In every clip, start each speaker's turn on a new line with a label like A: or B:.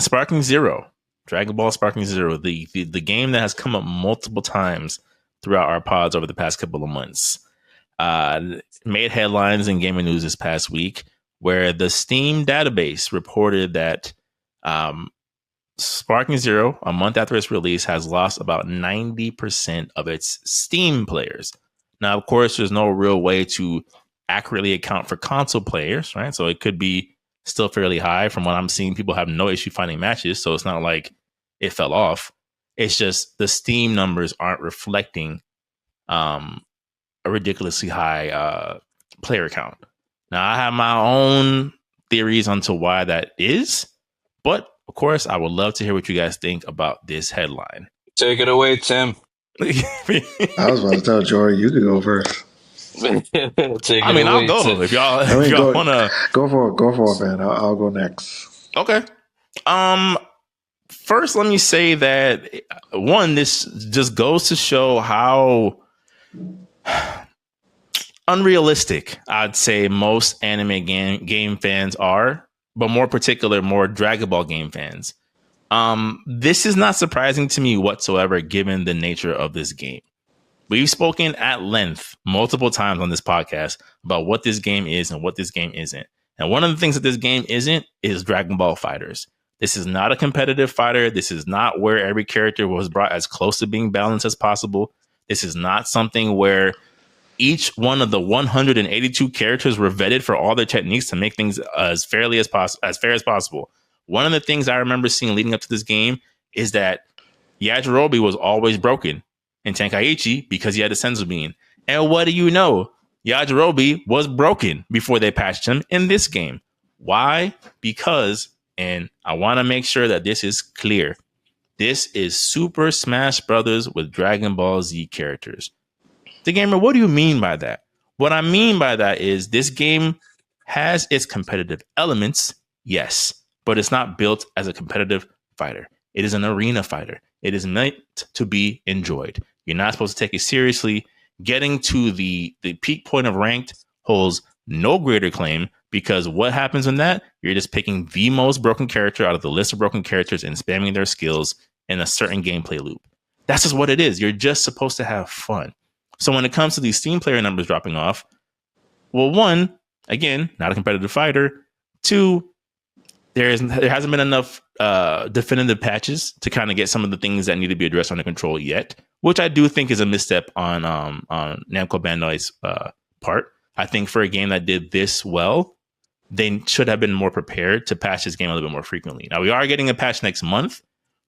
A: Sparking Zero, Dragon Ball Sparking Zero, the game that has come up multiple times throughout our pods over the past couple of months, made headlines in gaming news this past week, where the Steam database reported that Sparking Zero, a month after its release, has lost about 90% of its Steam players. Now, of course, there's no real way to accurately account for console players, right? So it could be still fairly high. From what I'm seeing, people have no issue finding matches, so it's not like it fell off. It's just the Steam numbers aren't reflecting a ridiculously high player count. Now, I have my own theories onto why that is, but of course, I would love to hear what you guys think about this headline.
B: Take it away, Tim.
C: I was about to tell Jory you could go first.
A: I'll go if y'all want to
C: go for it, man. I'll go next.
A: Okay. First, let me say that one, this just goes to show how unrealistic I'd say most anime game fans are, but more particular, more Dragon Ball game fans. This is not surprising to me whatsoever, given the nature of this game. We've spoken at length multiple times on this podcast about what this game is and what this game isn't. And one of the things that this game isn't is Dragon Ball FighterZ. This is not a competitive fighter. This is not where every character was brought as close to being balanced as possible. This is not something where each one of the 182 characters were vetted for all their techniques to make things as fair as possible. One of the things I remember seeing leading up to this game is that Yajirobe was always broken in Tenkaichi because he had a Senzu Bean. And what do you know? Yajirobe was broken before they patched him in this game. Why? Because, and I want to make sure that this is clear, this is Super Smash Brothers with Dragon Ball Z characters. The gamer, what do you mean by that? What I mean by that is this game has its competitive elements, yes, but it's not built as a competitive fighter. It is an arena fighter. It is meant to be enjoyed. You're not supposed to take it seriously. Getting to the peak point of ranked holds no greater claim, because what happens in that? You're just picking the most broken character out of the list of broken characters and spamming their skills in a certain gameplay loop. That's just what it is. You're just supposed to have fun. So when it comes to these Steam player numbers dropping off, well, one, again, not a competitive fighter. Two, there hasn't been enough definitive patches to kind of get some of the things that need to be addressed under control yet, which I do think is a misstep on Namco Bandai's part. I think for a game that did this well, they should have been more prepared to patch this game a little bit more frequently. Now, we are getting a patch next month,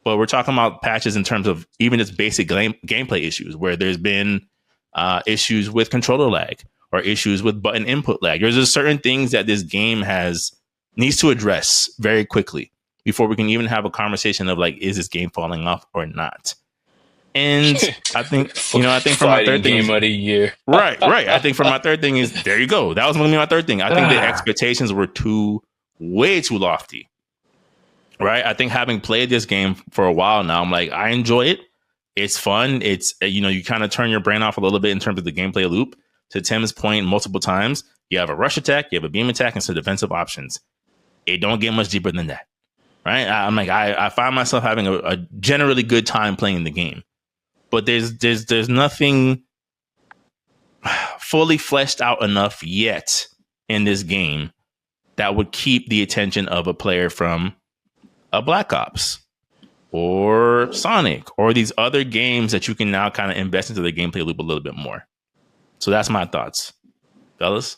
A: but we're talking about patches in terms of even just basic gameplay issues, where there's been issues with controller lag or issues with button input lag. There's just certain things that this game needs to address very quickly before we can even have a conversation of like, is this game falling off or not? And I think for my third thing,
B: game of the year,
A: right. I think for my third thing is, there you go. That was going to be my third thing. I think the expectations were way too lofty. Right. I think having played this game for a while now, I'm like, I enjoy it. It's fun. It's, you kind of turn your brain off a little bit in terms of the gameplay loop. To Tim's point, multiple times, you have a rush attack, you have a beam attack, and some defensive options. It don't get much deeper than that. Right. I'm like, I find myself having a generally good time playing the game. But there's nothing fully fleshed out enough yet in this game that would keep the attention of a player from a Black Ops or Sonic or these other games that you can now kind of invest into the gameplay loop a little bit more. So that's my thoughts, fellas.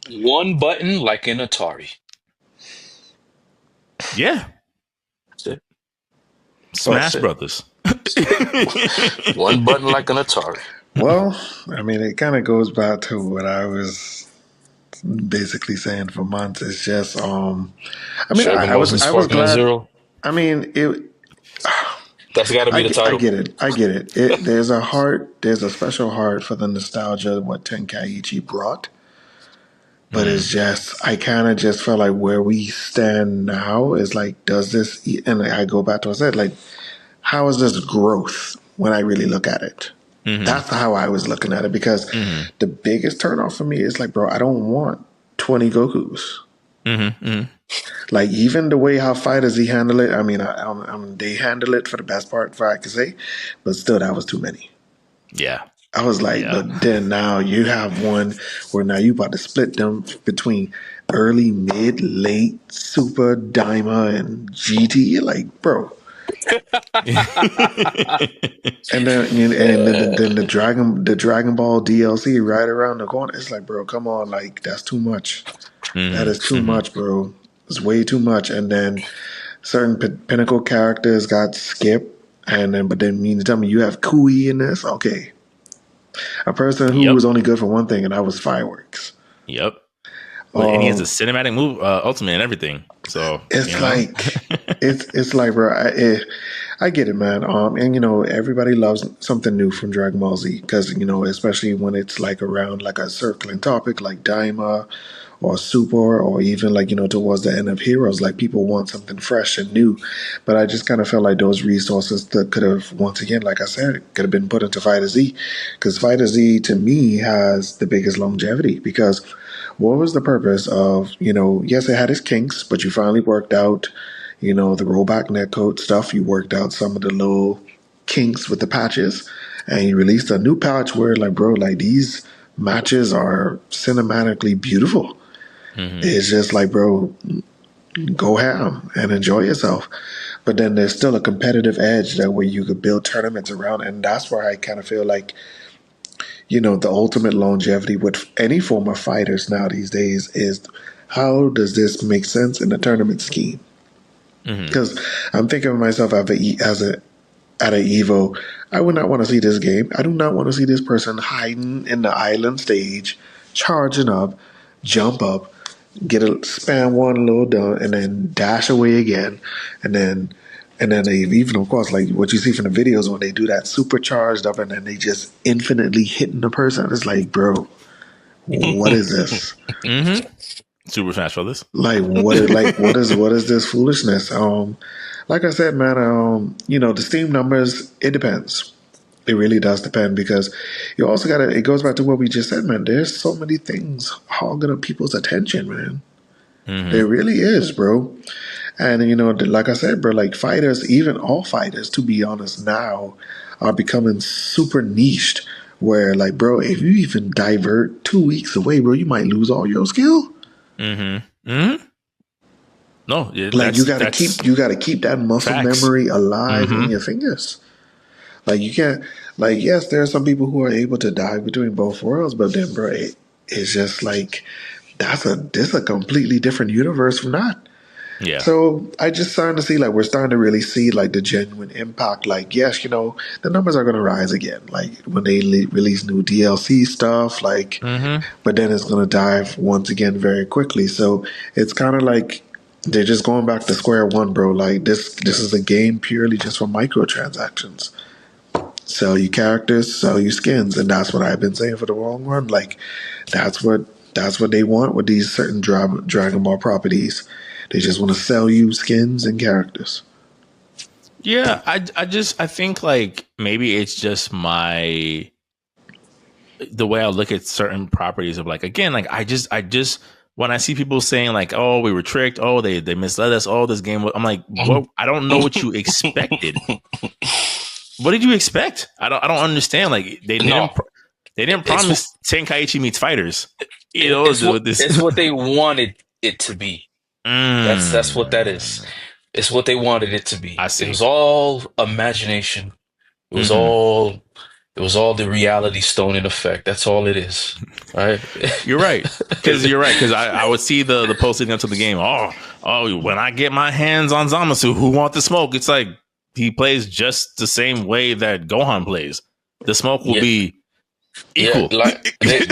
B: One button like an Atari.
A: Yeah.
B: That's it.
A: Smash Brothers.
B: One button like an Atari.
C: Well, I mean, it kind of goes back to what I was basically saying for months. It's just, I was glad.
B: Zero.
C: I mean,
B: that's got to be the title.
C: I get it. There's a special heart for the nostalgia of what Tenkaichi brought. But it's just, I kind of just felt like where we stand now is like, does this, and I go back to what I said, like, how is this growth when I really look at it? Mm-hmm. That's how I was looking at it, because the biggest turnoff for me is like, bro, I don't want 20 Gokus. Like even the way how fighters he handle it. I mean, they handle it for the best part, if I could say, but still, that was too many.
A: Yeah.
C: I was like,
A: Yeah.
C: but then now you have one where now you about to split them between early, mid, late, super, Daima, and GT. You're like, bro. And then the Dragon Ball DLC right around the corner. It's like, bro, come on, like that's too much. That is too much, bro. It's way too much. And then certain pinnacle characters got skipped, and then but then mean to tell me you have Kui in this? Okay, a person who
A: Yep.
C: was only good for one thing, and that was fireworks.
A: Yep. And he has a cinematic move, ultimate and everything. So
C: It's like it's like, bro. I get it, man. And everybody loves something new from Dragon Ball Z because especially when it's like around like a circling topic like Daima or Super or even like towards the end of Heroes, like people want something fresh and new. But I just kind of felt like those resources that could have, once again, like I said, could have been put into Fighter Z because Fighter Z to me has the biggest longevity because what was the purpose of, yes, it had its kinks, but you finally worked out, the rollback netcode stuff. You worked out some of the little kinks with the patches, and you released a new patch where, like, bro, like these matches are cinematically beautiful. It's just like, bro, go ham and enjoy yourself. But then there's still a competitive edge that where you could build tournaments around, and that's where I kind of feel like the ultimate longevity with any form of fighters now these days is how does this make sense in a tournament scheme? Because I'm thinking of myself at an Evo, I would not want to see this game. I do not want to see this person hiding in the island stage, charging up, jump up, get a spam one little done, and then dash away again, and then they even, of course, like what you see from the videos when they do that supercharged up and then they just infinitely hitting the person. It's like, bro, what is this?
A: Super Smash Brothers.
C: Like what is this foolishness? Like I said, man, the Steam numbers, it depends. It really does depend because you also gotta, it goes back to what we just said, man. There's so many things hogging up people's attention, man. There really is, bro. And like I said, bro, like fighters, even all fighters, to be honest, now are becoming super niched. Where like, bro, if you even divert 2 weeks away, bro, you might lose all your skill.
A: No,
C: Like you gotta keep that muscle
A: facts.
C: memory alive in your fingers. Like you can't. Like yes, there are some people who are able to dive between both worlds, but then, bro, it's just like this a completely different universe from that.
A: Yeah.
C: So I just starting to see like we're starting to really see like the genuine impact. Like yes, the numbers are going to rise again. Like when they release new DLC stuff. Like, but then it's going to dive once again very quickly. So it's kind of like they're just going back to square one, bro. Like this is a game purely just for microtransactions. Sell you characters, sell you skins, and that's what I've been saying for the long run. Like that's what they want with these certain Dragon Ball properties. They just want to sell you skins and characters.
A: Yeah, I think like maybe it's just the way I look at certain properties of like, again, like I just when I see people saying like, oh, we were tricked, oh, they misled us, oh, this game, I'm like, well, I don't know what you expected. What did you expect? I don't understand. Like they didn't promise Tenkaichi meets fighters.
B: It's what they wanted it to be. That's what that is. It's what they wanted it to be.
A: I see.
B: It was all imagination. It was all the reality stone in effect. That's all it is. Right?
A: You're right. Because I would see the post leading up to the game. Oh, when I get my hands on Zamasu, who want the smoke? It's like he plays just the same way that Gohan plays. The smoke will be equal.
B: Yeah, like did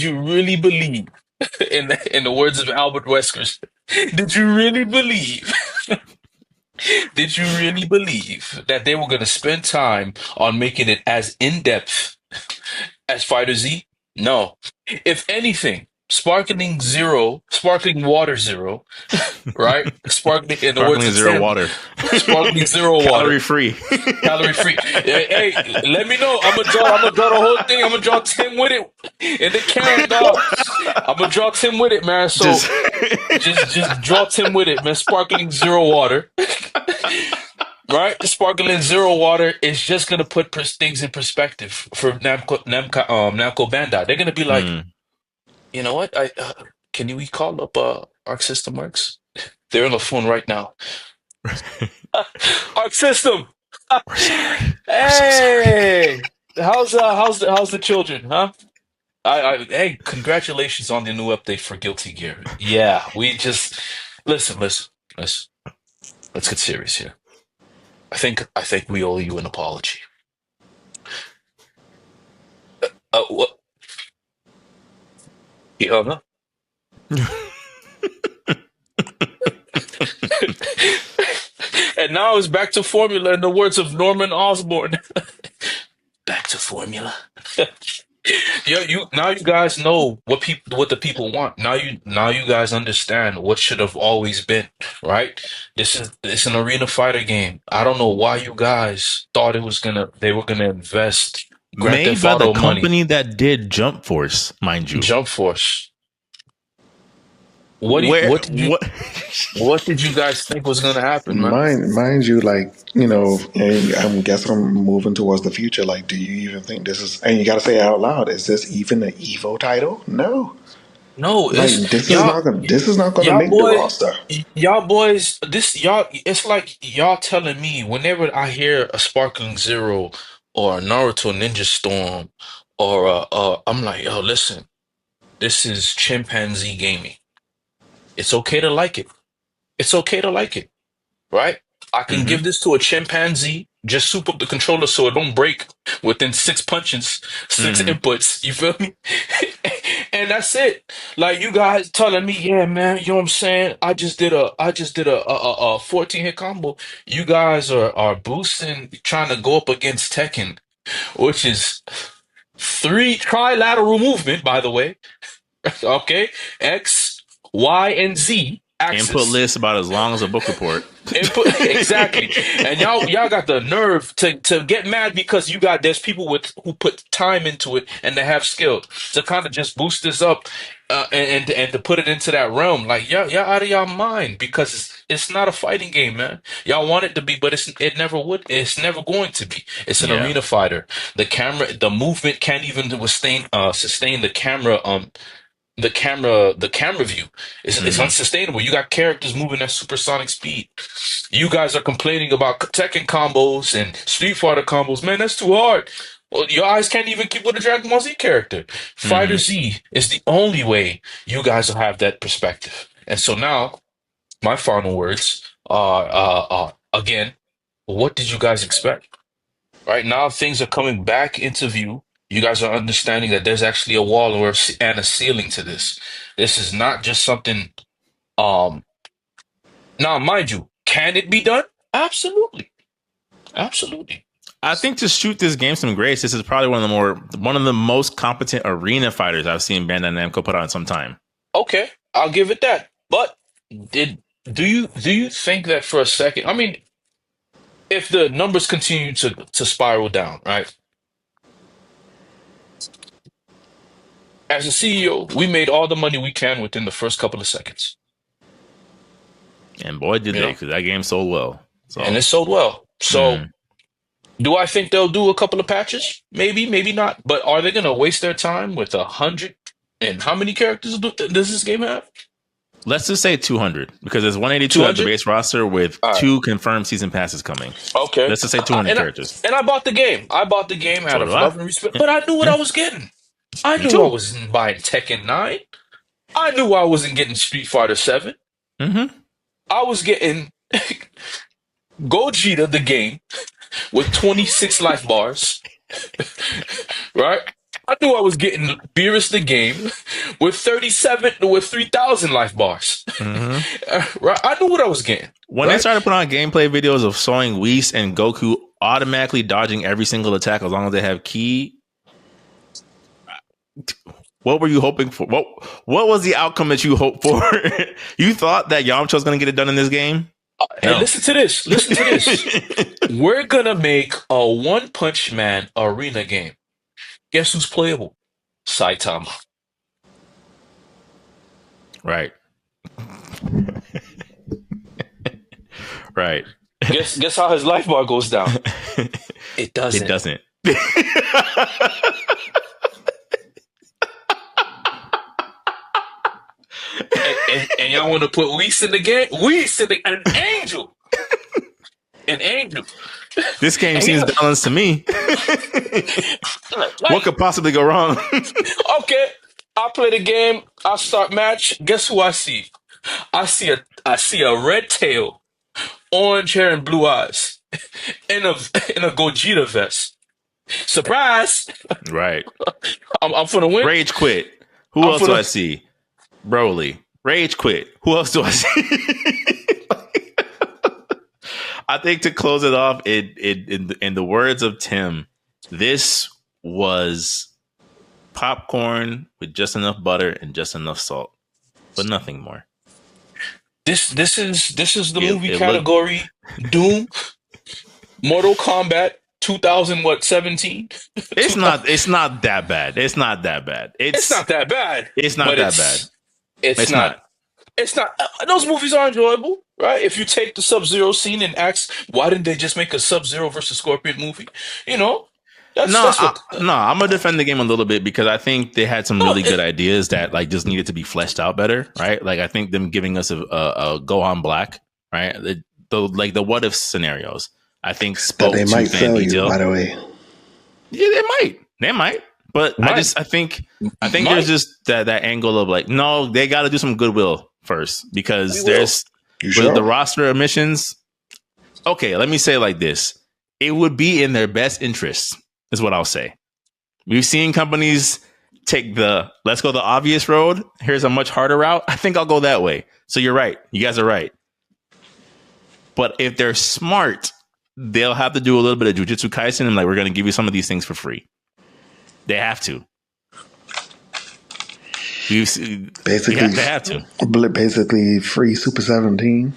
B: you really believe in the words of Albert Wesker? Did you really believe? Did you really believe that they were going to spend time on making it as in-depth as Fighter Z? No. If anything, Sparkling Zero, Sparkling Water Zero, right? Sparkling, in the words
A: Sparkling
B: of
A: zero
B: Tim,
A: water.
B: Sparkling Zero Water.
A: Calorie free.
B: Calorie free. Hey, let me know. I'm gonna draw the whole thing. I'm gonna draw Tim with it in the can, dog. I'm gonna draw Tim with it, man. So
A: Just
B: just draw Tim with it, man. Sparkling Zero Water, right? Sparkling Zero Water is just gonna put things in perspective for Namco Bandai. They're gonna be like,
A: Mm.
B: you know what? Can we call up Arc System Works? They're on the phone right now. Arc System.
A: We're sorry. We're so sorry.
B: Hey, how's the children, huh? Hey, congratulations on the new update for Guilty Gear. Yeah, we just listen. Let's get serious here. I think we owe you an apology. What? He hung up. And now it's back to formula. In the words of Norman Osborn, back to formula. Yeah, you guys know what the people want. Now you guys understand what should have always been, right? It's an arena fighter game. I don't know why you guys thought they were gonna invest Grand
A: Made
B: Theft
A: by the
B: Auto money.
A: company that did Jump Force, mind you.
B: Jump Force.
A: Where what
B: What did you guys think was gonna happen, man?
C: Mind you, like, you know, and I'm guessing I'm moving towards the future. Like, do you even think this is? And you got to say it out loud. Is this even an Evo title? No.
B: No,
C: Like,
B: it's
C: this is
B: y'all.
C: not gonna. This is not gonna
B: Y'all
C: make the
B: boy,
C: roster.
B: y'all boys, this y'all, it's like y'all telling me whenever I hear a Sparkling Zero or a Naruto Ninja Storm or I'm like, yo, listen, this is chimpanzee gaming. It's okay to like it. It's okay to like it, right? I can
A: Mhm.
B: give this to a chimpanzee, just soup up the controller so it don't break within 6 punches, six
A: Mhm.
B: inputs. You feel me? And that's it. Like you guys telling me, yeah, man, you know what I'm saying? I just did a 14 hit combo. You guys are boosting, trying to go up against Tekken, which is three trilateral movement, by the way. Okay, X, Y, and Z
A: Input
B: axis.
A: list about as long as a book report.
B: Input exactly, and y'all got the nerve to get mad because there's people who put time into it and they have skill to kind of just boost this up, and to put it into that realm. Like y'all out of your mind because it's not a fighting game, man. Y'all want it to be, but it never would. It's never going to be. It's an
A: Yeah.
B: arena fighter. The movement can't even sustain the camera view is
A: Mhm.
B: unsustainable. You got characters moving at supersonic speed. You guys are complaining about Tekken combos and Street Fighter combos. Man, that's too hard. Well, your eyes can't even keep with a Dragon Ball Z character. Fighter
A: Mhm.
B: Z is the only way you guys will have that perspective. And so now, my final words are again, what did you guys expect? Right now, things are coming back into view. You guys are understanding that there's actually a wall and a ceiling to this. This is not just something. Um, Now, mind you, can it be done? Absolutely, absolutely.
A: I think to shoot this game some grace, this is probably one of the most competent arena fighters I've seen Bandai Namco put out in some time.
B: Okay, I'll give it that. But do you think that for a second? I mean, if the numbers continue to spiral down, right? As a CEO, we made all the money we can within the first couple of seconds.
A: And boy, did
B: You
A: they,
B: know,
A: because that game sold well.
B: and
A: So
B: it sold well. So,
A: mhm.
B: do I think they'll do a couple of patches? Maybe, maybe not. But are they going to waste their time with 100? And how many characters does this game have?
A: Let's just say 200 because there's 182 at the
B: 200?
A: base roster with
B: All right.
A: 2 confirmed season passes coming.
B: Okay.
A: Let's just say 200
B: And
A: characters.
B: I bought the game. I bought the game out
A: So
B: of
A: do I.
B: love and respect. But I knew what
A: Yeah.
B: I was getting. I
A: Me
B: knew I
A: too.
B: wasn't buying Tekken 9. I knew I wasn't getting Street Fighter 7.
A: Mm-hmm.
B: I was getting Gogeta the game with 26 life bars. Right? I knew I was getting Beerus the game with 3,000 life bars.
A: Mm-hmm.
B: Right? I knew what I was getting.
A: When they
B: Right?
A: started putting out gameplay videos of showing Whis and Goku automatically dodging every single attack as long as they have ki, What were you hoping for? What was the outcome that you hoped for? You thought that Yamcha was going to get it done in this game?
B: And
A: No.
B: listen to this. Listen to this. We're gonna make a One Punch Man arena game. Guess who's playable? Saitama.
A: Right. Right.
B: Guess how his life bar goes down. It doesn't.
A: It doesn't.
B: And y'all want to put Whis in the game? Whis in the an angel. An angel.
A: This game
B: And
A: seems
B: you know-
A: balanced to me.
B: Like,
A: What could possibly go wrong?
B: okay, I play the game. I start match. Guess who I see? I see a red tail, orange hair, and blue eyes, in a Gogeta vest. Surprise!
A: Right.
B: I'm for the win.
A: Rage quit. Who
B: I'm
A: else
B: for
A: do
B: the-
A: I see? Broly. Rage quit. Who else do I see? I think to close it off, in the words of Tim, this was popcorn with just enough butter and just enough salt, but nothing more.
B: This is the
A: It-
B: movie
A: it
B: category. Doom, Mortal Kombat, 17.
A: It's not that bad. It's not that bad.
B: It's not that bad.
A: It's not
B: but
A: that bad.
B: It's not. It's not. Those movies are enjoyable, right? If you take the Sub-Zero scene and ask, why didn't they just make a Sub-Zero versus Scorpion movie? You know, that's what.
A: I'm gonna defend the game a little bit because I think they had some
B: No,
A: really
B: it-
A: good ideas that like just needed to be fleshed out better, right? Like I think them giving us a Gohan Black, right? The what if scenarios, I think
C: That
A: spoke
C: they
A: to
C: might
A: fan
C: sell you,
A: detail.
C: by the way.
A: Yeah, they might, but
B: Might.
A: I think
B: Might.
A: there's just that angle of like, no, they got to do some goodwill first because
B: We will.
A: there's
C: You
A: with
C: sure?
A: the roster of missions. Okay, let me say it like this: it would be in their best interest, is what I'll say. We've seen companies take let's go the obvious road. Here's a much harder route. I think I'll go that way. So you're right. You guys are right. But if they're smart, they'll have to do a little bit of Jujutsu Kaisen and like, we're going to give you some of these things for free. They have to.
C: Basically,
A: They have to.
C: basically free Super 17.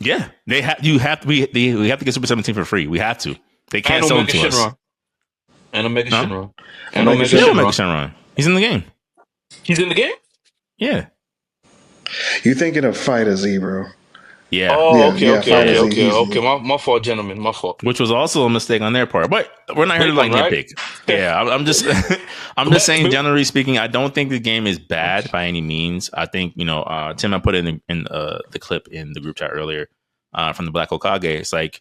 A: Yeah, they have. You have to. We have to get Super 17 for free. We have to. They can't
B: And
A: sell it
B: Omega
A: to us.
B: Shenron. And Omega
A: Huh?
B: Shenron. And
C: Omega
B: Omega
A: Yeah, Omega
B: Shenron.
A: Shenron. He's in the game.
B: He's in the game?
A: Yeah.
C: You thinking of Fighter Z, bro?
A: Yeah.
B: Oh,
C: Yeah,
B: okay,
C: yeah,
B: okay,
C: Fighter Z,
B: okay.
C: easily.
B: My fault, gentlemen. My fault.
A: Which was also a mistake on their part, but we're not here to
B: Big
A: like
B: one, right?
A: nitpick. Yeah, I'm just, I'm just saying. Generally speaking, I don't think the game is bad by any means. I think Tim, I put it in the clip in the group chat earlier from the Black Okage. It's like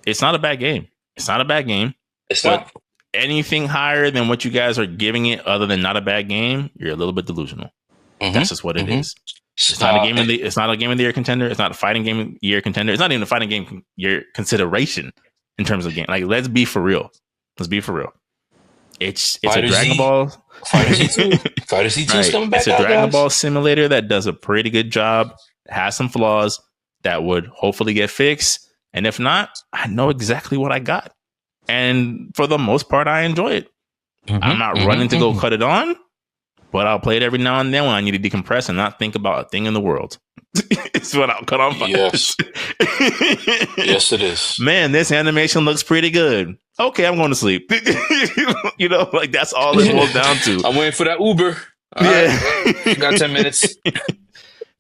A: it's not a bad game. It's not a bad game.
B: It's
A: But
B: not.
A: anything higher than what you guys are giving it, other than not a bad game, you're a little bit delusional.
B: Mhm.
A: That's just what it
B: Mhm.
A: is. It's not a game of the. It's not a game of the year contender. It's not a fighting game of the year contender. It's not even a fighting game year consideration in terms of game. Like, let's be for real. Let's be for real. It's
B: Fighter
A: a Dragon
B: Z.
A: Ball.
B: Fighter Z2. Fighter Z2 is
A: Right.
B: coming back
A: It's a
B: out,
A: Dragon
B: guys.
A: Ball simulator that does a pretty good job. Has some flaws that would hopefully get fixed. And if not, I know exactly what I got. And for the most part, I enjoy it. I'm not running to go cut it on, but I'll play it every now and then when I need to decompress and not think about a thing in the world. It's what I'll cut on fire.
B: Yes. Yes, it is.
A: Man, this animation looks pretty good. Okay, I'm going to sleep. Like that's all it boils down to.
B: I'm waiting for that Uber. All right.
A: Yeah.
B: Got 10 minutes.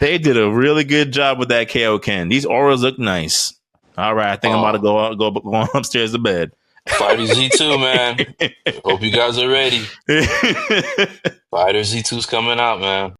A: They did a really good job with that Kaioken. These auras look nice. All right, I think I'm about to go upstairs to bed.
B: Fighter Z2, man. Hope you guys are ready. Fighter Z2's coming out, man.